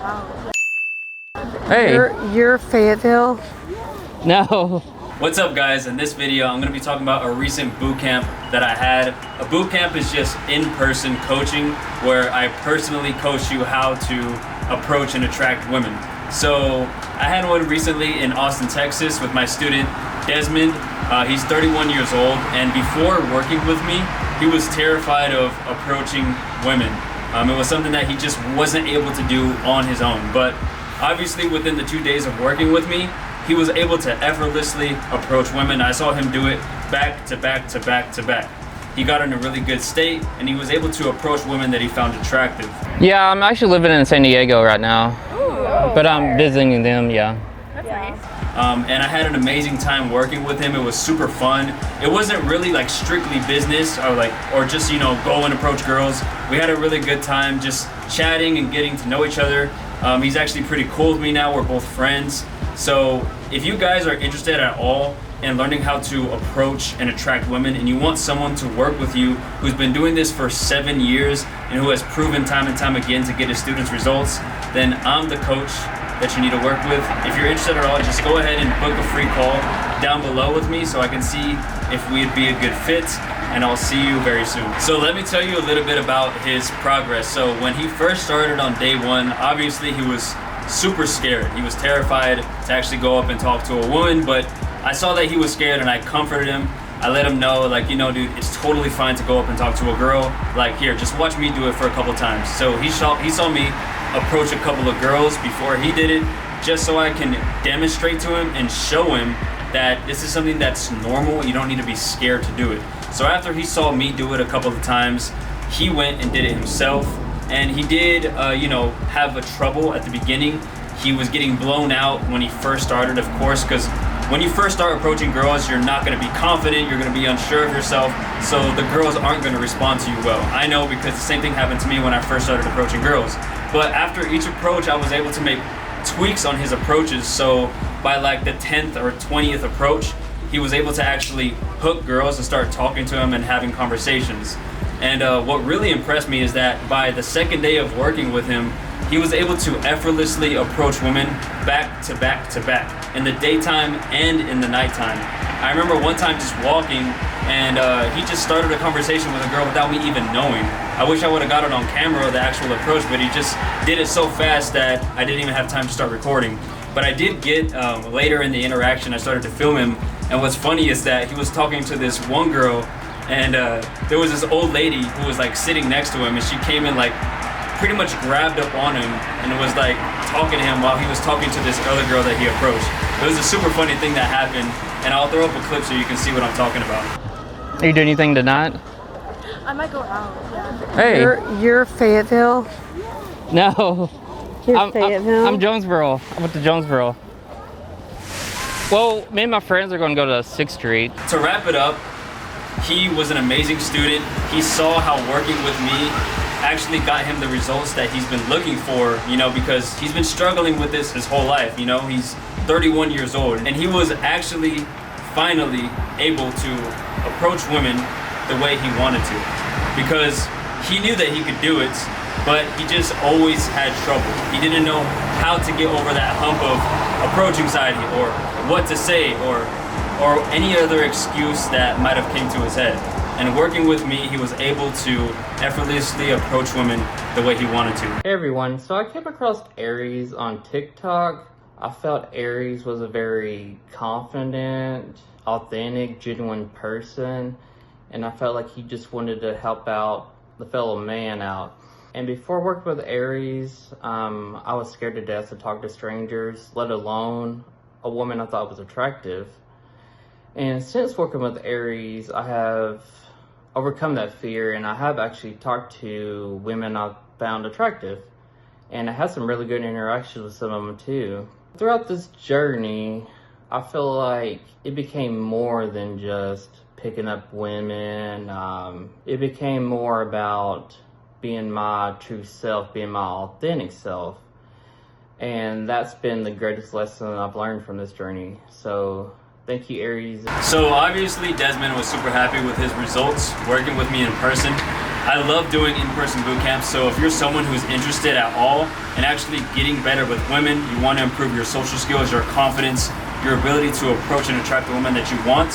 out. Hey. You're Fayetteville? No. What's up, guys? In this video, I'm going to be talking about a recent boot camp that I had. A boot camp is just in-person coaching where I personally coach you how to approach and attract women. So I had one recently in Austin, Texas with my student Desmond. He's 31 years old, and before working with me, he was terrified of approaching women. It was something that he just wasn't able to do on his own. But obviously within the 2 days of working with me, he was able to effortlessly approach women. I saw him do it back to back to back to back. He got in a really good state, and he was able to approach women that he found attractive. Yeah, I'm actually living in San Diego right now. Ooh, but I'm visiting them, yeah. That's nice. And I had an amazing time working with him. It was super fun. It wasn't really like strictly business or just, you know, go and approach girls. We had a really good time just chatting and getting to know each other. He's actually pretty cool with me now. We're both friends. So if you guys are interested at all in learning how to approach and attract women, and you want someone to work with you who's been doing this for 7 years and who has proven time and time again to get his students results, then I'm the coach that you need to work with. If you're interested at all, just go ahead and book a free call down below with me so I can see if we'd be a good fit, and I'll see you very soon. So let me tell you a little bit about his progress. So when he first started on day one, obviously he was super scared. He was terrified to actually go up and talk to a woman, but I saw that he was scared and I comforted him. I let him know, like, you know, dude, it's totally fine to go up and talk to a girl. Like, here, just watch me do it for a couple times. So he saw me approach a couple of girls before he did it, just so I can demonstrate to him and show him that this is something that's normal. You don't need to be scared to do it. So after he saw me do it a couple of times, he went and did it himself. And he did, you know, have a trouble at the beginning. He was getting blown out when he first started, of course, because when you first start approaching girls, you're not going to be confident, you're going to be unsure of yourself, so the girls aren't going to respond to you well. I know, because the same thing happened to me when I first started approaching girls. But after each approach, I was able to make tweaks on his approaches, so by like the 10th or 20th approach, he was able to actually hook girls and start talking to them and having conversations. And what really impressed me is that by the second day of working with him, he was able to effortlessly approach women back to back to back, in the daytime and in the nighttime. I remember one time just walking, and he just started a conversation with a girl without me even knowing. I wish I would have got it on camera, the actual approach, but he just did it so fast that I didn't even have time to start recording. But I did get, later in the interaction, I started to film him, and what's funny is that he was talking to this one girl, and there was this old lady who was like sitting next to him, and she came in like pretty much grabbed up on him and was like talking to him while he was talking to this other girl that he approached. It was a super funny thing that happened, and I'll throw up a clip so you can see what I'm talking about. Are you doing anything tonight? I might go out, yeah. Hey. You're Fayetteville? No. You're Fayetteville? I'm Jonesboro. I went to Jonesboro. Well, me and my friends are going to go to 6th Street. To wrap it up, he was an amazing student. He saw how working with me actually got him the results that he's been looking for, you know, because he's been struggling with this his whole life, you know. He's 31 years old, and he was actually finally able to approach women the way he wanted to, because he knew that he could do it, but he just always had trouble. He didn't know how to get over that hump of approaching anxiety, or what to say, or any other excuse that might have came to his head. And working with me, he was able to effortlessly approach women the way he wanted to. Hey everyone, so I came across Aries on TikTok. I felt Aries was a very confident, authentic, genuine person, and I felt like he just wanted to help out the fellow man out. And before working with Aries, I was scared to death to talk to strangers, let alone a woman I thought was attractive. And since working with Aries, I have overcome that fear, and I have actually talked to women I found attractive, and I had some really good interactions with some of them too. Throughout this journey, I feel like it became more than just picking up women. It became more about being my true self, being my authentic self, and that's been the greatest lesson I've learned from this journey. So thank you, Aries. So obviously Desmond was super happy with his results working with me in person. I love doing in-person boot camps, so if you're someone who's interested at all in actually getting better with women, you want to improve your social skills, your confidence, your ability to approach and attract the woman that you want,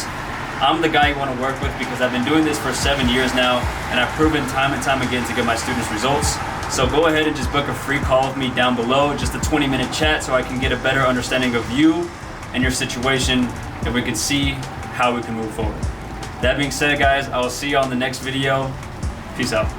I'm the guy you want to work with because I've been doing this for 7 years now, and I've proven time and time again to get my students results. So go ahead and just book a free call with me down below, just a 20-minute chat so I can get a better understanding of you and your situation, and we can see how we can move forward. That being said, guys, I will see you on the next video. Peace out.